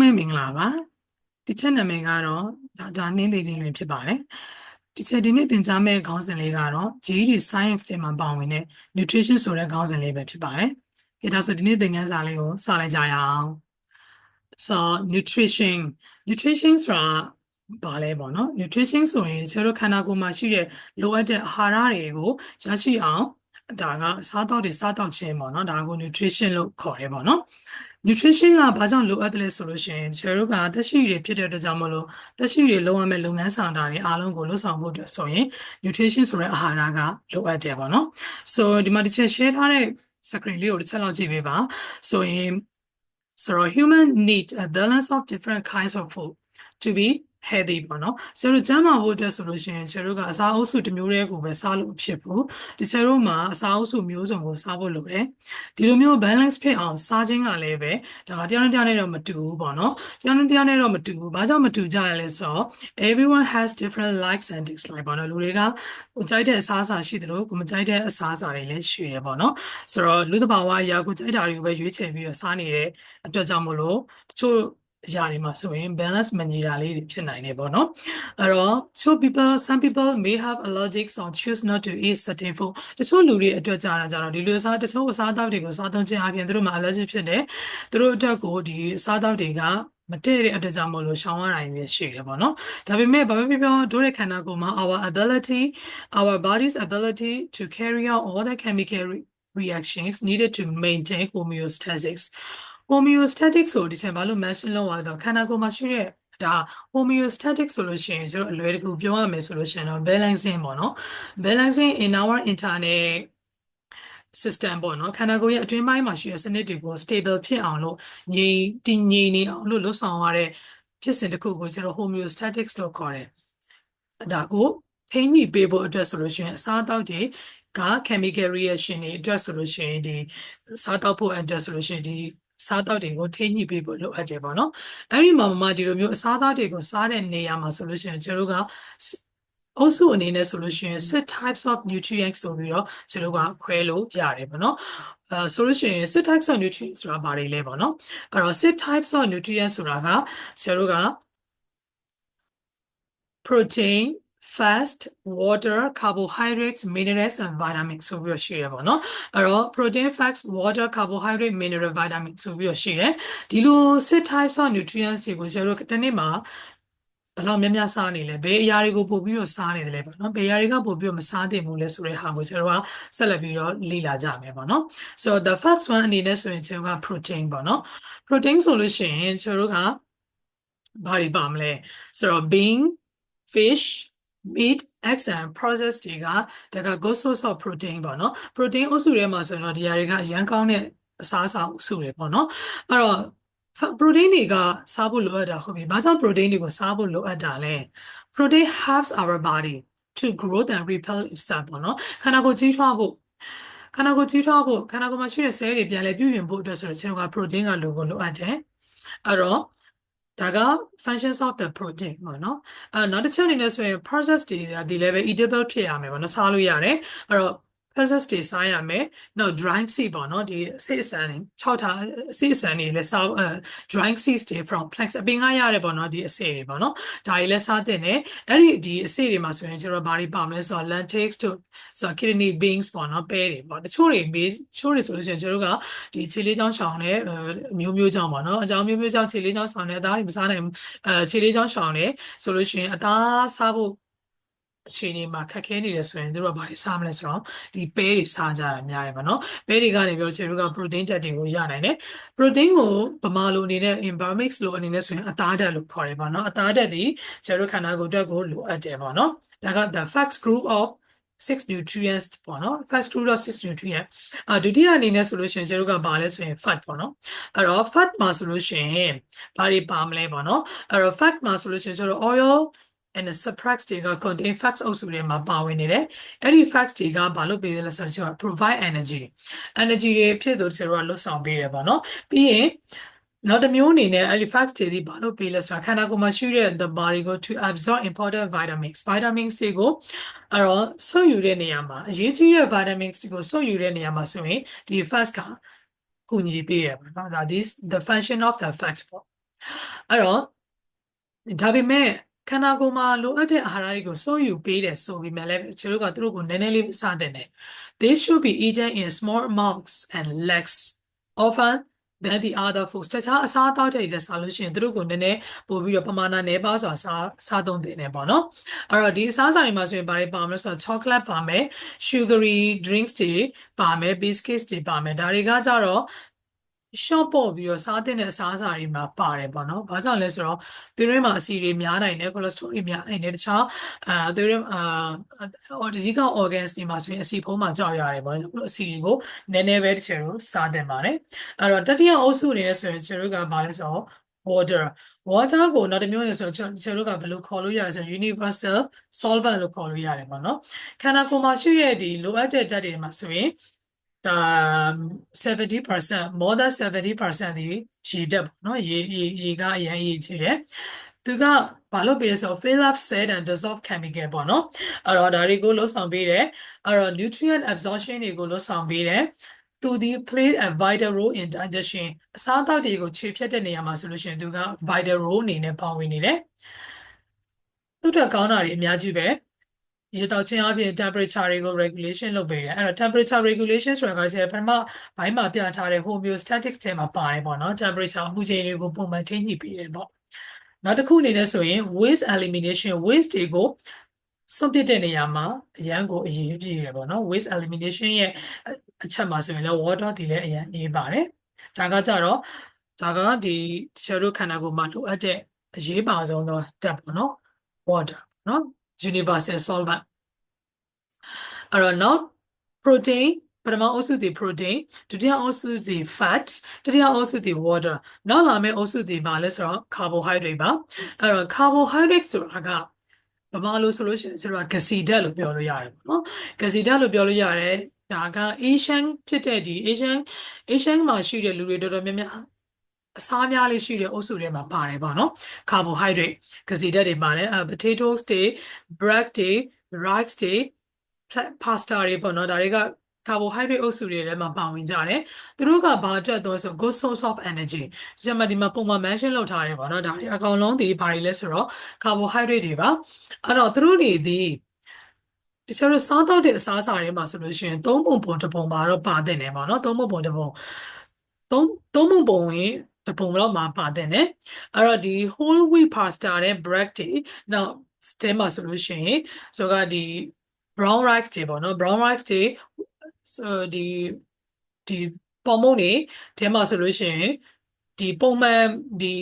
မဲမင်္ဂလာပါဒီချက်နာမည်ကတော့ဒါနှင်းသေးလေးဖြစ်ပါတယ်ဒီချက်ဒီနေ့သင်ကြားမယ့်ခေါင်းစဉ်လေးကတော့ GED Science ထဲမှာပါဝင်တဲ့ Nutrition ဆိုတဲ့ခေါင်းစဉ်လေးပဲဖြစ်ပါတယ်ဒါဆိုဒီနေ့သင်ခန်းစာလေးကိုစလိုက်ကြရအောင် so nutrition ဆိုတာဘာလဲပေါ့နော် nutrition ဆိုရင်ကျတို့ခန္ဓာကိုယ်မှာရှိတဲ့လိုအပ်တဲ့အာဟာရတွေကိုရရှိအောင်ဒါကစားတော့ခြင်းပေါ့နော်ဒါကို nutrition လို့ခေါ်တယ်ပေါ့နော် nutrition ကဘာကြောင့်လိုအပ်တယ်လဲဆိုလို့ရှိရင်ကျတို့ကသက်ရှိတွေဖြစ်တဲ့အတွက်ကြောင့်မလို့သက်ရှိတွေလုံးဝမဲ့လုပ်ငန်းဆောင်တာတွေအားလုံးကိုလုပ်ဆောင်ဖို့အတွက်ဆိုရင် nutrition ဆိုတဲ့အာဟာရကလိုအပ်တယ်ပေါ့နော် so ဒီမှာတစ်ချက် share ထားတဲ့ screen လေးကိုတစ်ချက်လောက်ကြည့်ပေးပါဆိုရင် so human need a balance of different kinds of food to be healthy ပေါ့နော်ဆရာတို့ကျန်းမာဖို့အတွက်ဆိုလို့ရှိရင်ဆရာတို့ကအစာအုပ်စုတစ်မျိုးတည်းကိုပဲစားလို့ဖြစ်ဘူးဒီဆရာတို့မှာအစာအုပ်စုမျိုးစုံကိုစားဖို့လိုတယ်ဒီလိုမျိုး balance ဖြစ်အောင်စားခြင်းကလည်းပဲဒါကတရားနဲ့တရားနဲ့တော့မတူဘူးပေါ့နော်တရားနဲ့တရားနဲ့တော့မတူဘူးဘာကြောင့်မတူကြရလဲဆိုတော့ everyone has different likes and dislikes ပေါ့နော်လူတွေကကိုကြိုက်တဲ့အစားအစာရှိတယ်လို့ကိုမကြိုက်တဲ့အစားအစာတွေလည်းရှိတယ်ပေါ့နော်ဆိုတော့လူသဘာဝအရာကိုကြိုက်တာတွေကိုပဲရွေးချယ်ပြီးတော့စားနေတဲ့အတွက်ကြောင့်မလို့တချို့အရာတွေမှာဆိုရင် balance မညီတာလေးတွေဖြစ်နိုင်တယ်ပေါ့နော်အဲ့တော့ some people may have allergics or choose not to eat certain food တချို့လူတွေအတွက်ကြတော့ဒီလိုစားတချို့အစားအသောက်တွေကိုစားသုံးခြင်းအပြင်သူတို့မှာ allergy ဖြစ်တယ်သူတို့အတွက်ကိုဒီအစားအသောက်တွေကမတည့်တဲ့အတွက်ကြောင့်မလို့ရှောင်ရတာမျိုးရှိတယ်ပေါ့နော်ဒါပေမဲ့ဘာပဲပြောတို့ရဲ့ခန္ဓာကိုယ်မှာ our body's ability to carry out all the chemical reactions needed to maintain homeostasis homeostatic ဆိုဒီချက်ဘာလို့ mention လုပ်ရတော့ခန္ဓာကိုယ်မှာရှိတဲ့ဒါ homeostatic ဆိုလို့ရှိရင်ကျတော့အလွယ်တကူပြောရမယ်ဆိုလို့ရှိရင်တော့ balancing ပေါ့နော် balancing in our internal system ပေါ့နော်ခန္ဓာကိုယ်ရဲ့အတွင်းပိုင်းမှာရှိတဲ့စနစ်တွေကို stable ဖြစ်အောင်လို့တည်ငြိမ်နေအောင်လို့လုပ်ဆောင်ရတဲ့ဖြစ်စဉ်တစ်ခုကိုကျတော့ homeostatic လို့ခေါ်တယ်ဒါကိုထိန်းညှိပေးဖို့အတွက်ဆိုလို့ရှိရင်အစားအသောက်တွေက chemical reaction တွေအတွက်ဆိုလို့ရှိရင်ဒီစားတောက်ဖို့အတွက်ဆိုလို့ရှိရင်ဒီစားတောက်တွေကိုထိညှိပေးဖို့လိုအပ်တယ်ပေါ့နော်အဲ့ဒီမှာဒီလိုမျိုးအစားအသောက်တွေကိုစားတဲ့နေရာမှာဆိုလို့ရှိရင်ကျွန်တော်တို့ကအုပ်စုအနေနဲ့ဆိုလို့ရှိရင် six types of nutrients ဆိုပြီးတော့ကျွန်တော်တို့ကခွဲလို့ရတယ်ပေါ့နော်ဆိုလို့ရှိရင် six types of nutrients ဆိုတာဘာတွေလဲပေါ့နော်အဲ့တော့ six types of nutrients ဆိုတာကကျွန်တော်တို့က protein fat water carbohydrates minerals and vitamins ဆိုပြီးတော့ရှိရပါတော့အဲ့တော့ protein fat water carbohydrate mineral vitamin ဆိုပြီးတော့ရှိတယ်ဒီလို six types of nutrients တွေကိုကျွန်တော်တို့တစ်နေ့မှာဘယ်လောက်များများစားနေလဲဘယ်အရာတွေကိုပို့ပြီးတော့စားနေတယ်လဲပေါ့နော်ဘယ်အရာတွေကပို့ပြီးတော့မစားသင့်ဘူးလဲဆိုတဲ့ဟာကိုကျွန်တော်ကဆက်လက်ပြီးတော့လေ့လာကြမယ်ပေါ့နော် so the first one အနေနဲ့ဆိုရင်ကျွန်တော်က protein ပေါ့နော် protein ဆိုလို့ရှိရင်ကျွန်တော်တို့ကဘာတွေပါမလဲဆိုတော့ bean fish meat eggs and processed တွေကဒါက good source of protein ပေါ့နော် protein အုပ်စုထဲမှာဆိုတော့ဒီအရာတွေကအရန်ကောင်းတဲ့အစားအစာအုပ်စုတွေပေါ့နော်အဲ့တော့ protein တွေကစားဖို့လိုအပ်တာဟုတ်ပြီဘာကြောင့် protein တွေကိုစားဖို့လိုအပ်တာလဲ protein helps our body to grow and repel itself ပေါ့နော်ခန္ဓာကိုယ်ကြီးထွားဖို့ခန္ဓာကိုယ်မှာရှိတဲ့ cell တွေပြန်လည်ပြုပြင်ဖို့အတွက်ဆိုတော့ကျွန်တော်က protein ကလိုအပ်တယ်အဲ့တော့ဒါက functions of the protein ပေါ့နော်နောက်တစ်ချက်အနေနဲ့ဆိုရင် process တွေဒီလည်းပဲ eatable ဖြစ်ရမယ်ပေါ့နော်စားလို့ရတယ်အဲ့တော့ process တွေစားရမယ်နောက် dry seed ပေါ့နော်ဒီအစိအစံတွေ6ထားအစိအစံတွေလည်းစား dry seeds တွေ from plants အပင်ကရတယ်ပေါ့နော်ဒီအစိတွေပေါ့နော်ဒါတွေလည်းစားသင့်တယ်အဲ့ဒီအစိတွေမှာဆိုရင်ကျွန်တော်ဘာတွေပါမလဲဆိုတော့ lentils တို့ဆိုတော့ kidney beans ပေါ့နော်ပဲတွေပေါ့တချို့တွေဆိုလို့ရှိရင်ကျွန်တော်တို့ကဒီခြေလေးချောင်းရှောင်နဲ့မျိုးချောင်းပေါ့နော်အကြောင်းမျိုးချောင်းခြေလေးချောင်းရှောင်နဲ့အသားတွေမစားနိုင်ဘူးခြေလေးချောင်းရှောင်နဲ့ဆိုလို့ရှိရင်အသားစားဖို့အခြေအနေမှာခက်ခဲနေတယ်ဆိုရင်တို့ကဘာတွေစားမလဲဆိုတော့ဒီပဲတွေစားကြတာများတယ်ပေါ့နော်ပဲတွေကနေပြောချင်တို့က protein ဓာတ်တွေကိုရနိုင်တယ် protein ကိုဗမာလိုအနေနဲ့ environments လိုအနေနဲ့ဆိုရင်အသားဓာတ်လို့ခေါ်တယ်ပေါ့နော်အသားဓာတ်ဒီကျတို့ခန္ဓာကိုယ်အတွက်ကိုလိုအပ်တယ်ပေါ့နော်ဒါက the first group of 6 nutrients ပေါ့နော် first group of 6 nutrients ဒုတိယအနေနဲ့ဆိုလို့ရှိရင်ကျတို့ကဘာလဲဆိုရင် fat ပေါ့နော်အဲ့တော့ fat မှာဆိုလို့ရှိရင်ဘာတွေပါမလဲပေါ့နော်အဲ့တော့ fat မှာဆိုလို့ရှိရင်ကျတို့ oil and the substrate တွေက contain fats အုပ်စုတွေမှာပါဝင်နေတယ်အဲ့ဒီ fats တွေကဘာလို့ပေးလဲဆိုတော့ provide energy တွေဖြစ်သူတွေလွတ်ဆောင်ပေးတယ်ပေါ့နော်ပြီးရင်နောက်တစ်မျိုးအနေနဲ့အဲ့ဒီ fats တွေဘာလို့ပေးလဲဆိုတာခန္ဓာကိုယ်မှာရှိတဲ့ the body ကို to absorb important vitamins တွေကိုအဲ့တော့စုပ်ယူတဲ့နေရာမှာအရေးကြီးတဲ့ vitamins တွေကိုစုပ်ယူတဲ့နေရာမှာဆိုရင်ဒီ fats ကကူညီပေးတယ်ပေါ့နော်ဒါ this the function of the fats ပေါ့ အဲ့တော့ဒါပေမဲ့ခန္ဓာကိုယ်မှာလိုအပ်တဲ့အာဟာရတွေကိုစုပ်ယူပေးတယ်ဆိုပေမဲ့လည်းခြေတို့ကသူတို့ကိုနည်းနည်းလေးစတင်တယ် They should be eaten in small amounts and less often than the other foods တခြားအစားအသောက်တွေတက်စားလို့ရှိရင်သူတို့ကိုနည်းနည်းပို့ပြီးတော့ပမာဏနည်းပါးစွာစားသုံးတင်တယ်ပေါ့နော်အဲ့တော့ဒီအစားအစာတွေမှာဆိုရင်ဘာတွေပါမလဲဆိုတော့ chocolate ပါမယ် sugary drinks တွေပါမယ် biscuits တွေပါမယ်ဒါတွေကကြတော့ရှော့ပေါ့ပြီးတော့စားတဲ့အစားအစာတွေမှာပါတယ်ပေါ့နော်။ဘာကြောင့်လဲဆိုတော့သွေးထဲမှာအဆီတွေများနိုင်တယ် cholesterol တွေများနိုင်တယ်တခြားသွေးထဲဒီက organs တွေမှာဆိုရင်အဆီဖုံးမှာကြောက်ရတယ်ပေါ့နော်။အဆီတွေကိုနည်းနည်းပဲတချို့တို့စားတင်ပါတယ်။အဲ့တော့တတိယအုပ်စုအနေနဲ့ဆိုရင်တချို့တို့ကဘာလဲဆိုတော့ water ကိုနောက်တစ်မျိုးနဲ့ဆိုတော့တချို့တို့ကဘယ်လိုခေါ်လို့ရလဲဆို universal solvent လို့ခေါ်လို့ရတယ်ပေါ့နော်။ခန္ဓာကိုယ်မှာရှိတဲ့ဒီလိုအပ်တဲ့ဓာတ်တွေမှာဆိုရင်ဒါ70% more than 70%ဒီရေဓာတ်ပေါ့နော်ရေကအရင်ရေးချတယ်သူကဘာလို့ပေးလဲဆို fill up set and dissolve chemical ပေါ့နော်အဲ့တော့ဒါတွေကိုလှုပ်ဆောင်ပေးတယ်အဲ့တော့ nutrient absorption တွေကိုလှုပ်ဆောင်ပေးတယ်သူဒီ play a vital role in digestion အစားအသောက်တွေကိုခြေဖြတ်တဲ့နေရာမှာဆိုလို့ရှိရင်သူက vital role အနေနဲ့ပါဝင်နေတယ်သူတို့ကောင်းတာတွေအများကြီးပဲရေတောက်ခြင်းအပြင် temperature တွေကို regulation လုပ်ပေးတယ်အဲ့တော့ temperature regulation ဆိုတာကကျပထမဘိုင်းမှာပြထားတဲ့ homeostatics ထဲမှာပါတယ်ပေါ့နော် temperature အပူချိန်တွေကိုပုံမှန်ထိန်းညှိပေးတယ်ပေါ့နောက်တစ်ခုအနေနဲ့ဆိုရင် waste elimination waste တွေကိုစွန့်ပစ်တဲ့နေရာမှာအရန်ကိုအရေးကြီးတယ်ပေါ့နော် waste elimination ရဲ့အချက်မှာဆိုရင်လည်း water တည်လည်းအရန်ရေးပါတယ်ဒါကကြတော့ဒါကဒီဆရာတို့ခန္ဓာကိုယ်မှာလိုအပ်တဲ့အရေးပါဆုံးသောဓာတ်ပေါ့နော် water နော် universal solvent အဲ့တော့နောက် protein ပထမအုပ်စုဒီ protein ဒုတိယအုပ်စုဒီ fat တတိယအုပ်စုဒီ water နောက်လာမယ့်အုပ်စုဒီပါလဲဆိုတော့ carbohydrate ပါအဲ့တော့ carbohydrate ဆိုတာကဘာမှလို့ဆိုလို့ရှိရင်ဆိုတာဂစီဓာတ်လို့ပြောလို့ရတယ်ပေါ့နော်ဂစီဓာတ်လို့ပြောလို့ရတယ်ဒါက Asian ဖြစ်တဲ့ဒီ Asian မှာရှိတဲ့လူတွေတော်တော်များများအစားများလေးရှိတဲ့အုပ်စုထဲမှာပါတယ်ပေါ့နော် carbohydrate ဂစီဓာတ်တွေပါတယ်potatoes တွေ bread တွေ rice တွေpasta တွေပေါ့နော်ဒါတွေက carbohydrate အုပ်စုတွေထဲမှာပါဝင်ကြတယ်သူတို့ကဘာအတွက်တော့ဆို good source of energy ဒီမှာပုံမှန် mention လုပ်ထားတယ်ပေါ့နော်ဒါတွေအကောင်လုံးဒီဘာတွေလဲဆိုတော့ carbohydrate တွေပါအဲ့တော့သူတို့တွေဒီတချို့တို့စားတော့တဲ့အစားအစာတွေမှာဆိုလို့ရှိရင်သုံးပုံပုံတစ်ပုံမှာတော့ပါတဲ့နေပါတော့သုံးပုံပုံတစ်ပုံသုံးပုံပုံရင်တစ်ပုံတော့မှာပါတဲ့နေအဲ့တော့ဒီ whole wheat pasta နဲ့ bread တွေနောက် stem မှာဆိုလို့ရှိရင်ဆိုကဒီ brown rice တွေပေါ့နော် brown rice တွေဆိုဒီပေါ်မုံတွေထဲမှာဆိုလို့ရှိရင်ဒီပုံမှန်ဒီ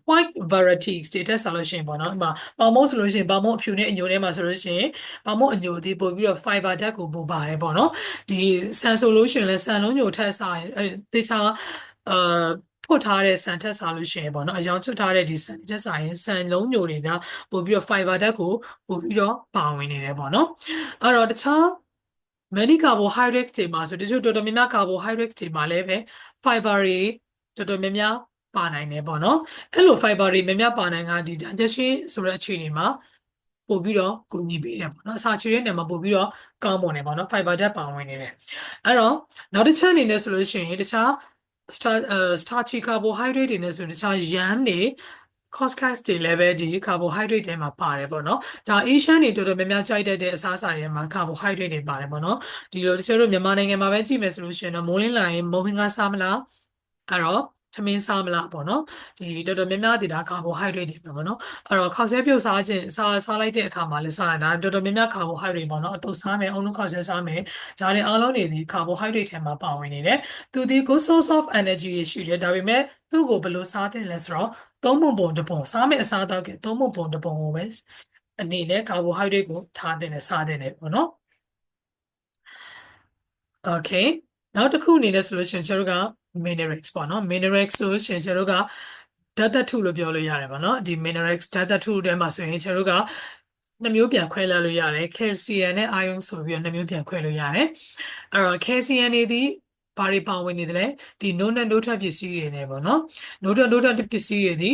white varieties တွေတက်ဆောင်လို့ရှိရင်ပေါ့နော်ဒီမှာပေါင်မုံဆိုလို့ရှိရင်ပေါင်မုံအဖြူနဲ့အညိုထဲမှာဆိုလို့ရှိရင်ပေါင်မုံအညိုသေးပို့ပြီးတော့ fiber ဓာတ်ကိုပို့ပါတယ်ပေါ့နော်ဒီဆန်ဆိုလို့ရှိရင်လည်းဆန်လုံးညိုထက်စားရင်တေချာဖွတ်ထားတဲ့ဆန်ထက်စားလို့ရှိရင်ပေါ့နော်အယောင်ချွတ်ထားတဲ့ဒီဆန်ထက်စားရင်ဆန်လုံးညိုတွေကပို့ပြီးတော့ fiber ဓာတ်ကိုပို့ပြီးတော့ပါဝင်နေတယ်ပေါ့နော်အဲ့တော့တခြား many carbohydrates တွေမှာဆိုတချို့တော်တော်များများ carbohydrates တွေမှာလည်းပဲ fiber တွေတော်တော်များများပါနိုင်တယ်ပေါ့နော်အဲ့လို fiber တွေများများပါနိုင်ကဒီ digestion ဆိုတဲ့အခြေအနေမှာပို့ပြီးတော့ကူညီပေးတယ်ပေါ့နော်အစာချေတဲ့နေရာမှာပို့ပြီးတော့ကောင်းမွန်တယ်ပေါ့နော် fiber ဓာတ်ပါဝင်နေတယ်အဲ့တော့နောက်တစ်ချက်အနေနဲ့ဆိုလို့ရှိရင်တခြား starchy carbohydrate တွေနဲ့ဆိုတခြား yam တွေ couscous တွေလည်းပဲဒီ carbohydrate တွေမှာပါတယ်ပေါ့နော်ဒါ Asian တွေတော်တော်များများကြိုက်တတ်တဲ့အစားအစာတွေမှာ carbohydrate တွေပါတယ်ပေါ့နော်ဒီလိုတချို့တို့မြန်မာနိုင်ငံမှာပဲကြည့်မယ်ဆိုလို့ရှိရင်တော့မိုးလင်းလာရင်မုံဟင်းကားစားမလားအဲ့တော့သမင်းစားမလားပေါ့နော်ဒီတော်တော်များများဒီဒါ carbohydrate တွေပဲပေါ့နော်အဲ့တော့ခောက်ဆဲပြုတ်စားလိုက်တဲ့အခါမှာလည်းစားရတာတော်တော်များများ carbohydrate ပေါ့နော်အတုပ်စားမယ်အုံလုံးခောက်ဆဲစားမယ်ဒါတွေအားလုံးတွေဒီ carbohydrate ထဲမှာပါဝင်နေတယ်သူဒီ good source of energy တွေရှိတယ်ဒါပေမဲ့သူ့ကိုဘယ်လိုစားသင့်လဲဆိုတော့သုံးပုံတစ်ပုံစားမယ့်အစားအသောက်ကသုံးပုံတစ်ပုံကိုပဲအနေနဲ့ carbohydrate ကိုထားသင့်တယ်စားသင့်တယ်ပေါ့နော် okay နောက်တစ်ခုအနေနဲ့ဆိုလို့ရှိရင်ကျွန်တော်တို့က minerals ပေါ့နော် minerals ဆိုလို့ရှိရင်ကျွန်တော်တို့ကဓာတ်သတ္ထုလို့ပြောလို့ရတယ်ပေါ့နော်ဒီ minerals ဓာတ်သတ္ထုထဲမှာဆိုရင်ကျွန်တော်တို့ကနှစ်မျိုးပြန်ခွဲလိုက်လို့ရတယ် calcium နဲ့ iron ဆိုပြီးတော့နှစ်မျိုးပြန်ခွဲလို့ရတယ်အဲ့တော့ calcium တွေဒီဘာတွေပါဝင်နေတယ်လဲဒီနိုးနဲ့နိုးထွက်ပစ္စည်းတွေနေပေါ့နော်နိုးထွက်ပစ္စည်းတွေဒီ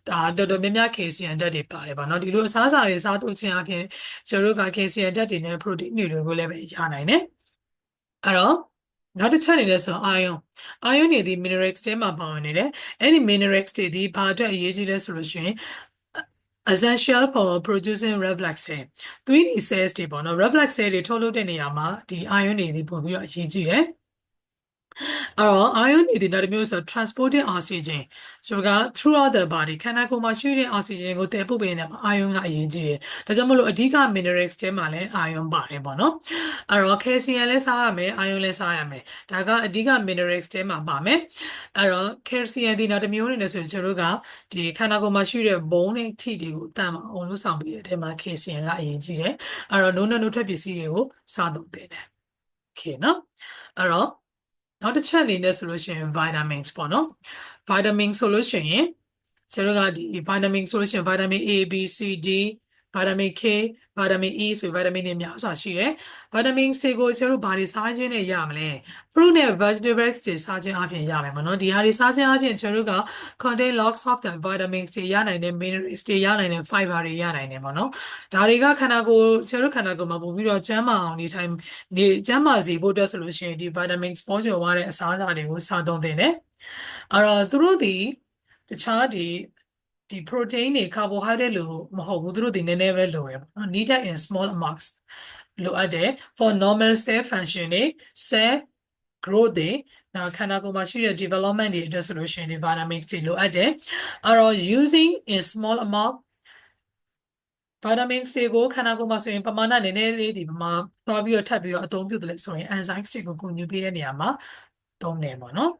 ဒါတော်တော်များများ calcium ဓာတ်တွေပါတယ်ပေါ့နော်ဒီလိုအစားအစာတွေစားသုံးခြင်းအပြင်ကျွန်တော်တို့က calcium ဓာတ်တွေနဲ့ protein တွေကိုလည်းပဲရနိုင်တယ်အဲ့တော့ နောက်တစ်ချက်အနေနဲ့ဆို iron တွေဒီ minerals ထဲမှာပါဝင်နေတယ်အဲ့ဒီ minerals တွေဒီဘာအတွက်အရေးကြီးလဲဆိုလို့ရှိရင် essential for producing red blood cell သွေးနီ cells တွေပေါ့နော် red blood cell တွေထုတ်လုပ်တဲ့နေရာမှာဒီ iron တွေဒီပို့ပြီးတော့အရေးကြီးတယ်အဲ့တော့ iron တွေဒီနောက်တစ်မျိုးဆို transporting oxygen ဆိုတော့ throughout the body ခန္ဓာကိုယ်မှာရှိတဲ့ oxygen ကိုတည်ပို့ပေးနေတဲ့ iron ကအရေးကြီးတယ်ဒါကြောင့်မလို့အဓိက minerals ထဲမှာလည်း iron ပါတယ်ပေါ့နော်အဲ့တော့ calcium လည်းစားရမယ် iron လည်းစားရမယ်ဒါကအဓိက minerals ထဲမှာပါမယ်အဲ့တော့ calcium ဒီနောက်တစ်မျိုးအနေနဲ့ဆိုရင်ကျွန်တော်တို့ကဒီခန္ဓာကိုယ်မှာရှိတဲ့ bone နဲ့ teeth တွေကိုတန်အောင်လို့ဆောင်ပေးတဲ့အထဲမှာ calcium ကအရေးကြီးတယ်အဲ့တော့ နှုတ်ထွက်ပစ္စည်းတွေကိုစားသုံးသင့်တယ် okay နော်အဲ့တော့နောက်တစ်ချက်အနေနဲ့ဆိုလို့ရှိရင် vitamins ပေါ့နော် vitamin ဆိုလို့ရှိရင်ကျွန်တော်ကဒီ vitamin ဆိုလို့ရှိရင် vitamin A B C D vitamin K vitamin E ဆို vitamin တွေများစွာရှိတယ် vitamin C ကိုကျွန်တော်တို့ဘာတွေစားခြင်းနဲ့ရမလဲ fruit နဲ့ vegetables တွေစားခြင်းအပြင်ရမယ်မနော်ဒီဟာတွေစားခြင်းအပြင်ကျွန်တော်တို့က contain lots of the vitamins တွေရနိုင်တယ် minerals တွေရနိုင်တယ် fiber တွေရနိုင်တယ်ပေါ့နော်ဒါတွေကခန္ဓာကိုယ်ကျွန်တော်တို့ခန္ဓာကိုယ်မှာပို့ပြီးတော့ကျန်းမာအောင်နေထိုင်နေကျန်းမာစေဖို့အတွက်ဆိုလို့ရှိရင်ဒီ vitamins ပေါ်ကျော်သွားတဲ့အစားအစာတွေကိုစားသုံးသင့်တယ်အဲ့တော့သူတို့ဒီတခြားဒီ protein တွေ carbohydrate လို့မဟုတ်ဘူးသူတို့ဒီနည်းနည်းပဲလိုရပေါ့နော် needed in small amounts လိုအပ်တယ် for normal cell function တွေ cell growth တွေနောက်ခန္ဓာကိုယ်မှာရှိတဲ့ development တွေအတွက်ဆိုလို့ရှိရင်ဒီ vitamins တွေလိုအပ်တယ်အဲ့တော့ using in small amount vitamins တွေကိုခန္ဓာကိုယ်မှာဆိုရင်ပမာဏနည်းနည်းလေးဒီမှာသွားပြီးတော့ထပ်ပြီးတော့အသုံးပြုတယ်ဆိုရင် enzymes တွေကိုကူညီပေးတဲ့နေရာမှာသုံးတယ်ပေါ့နော်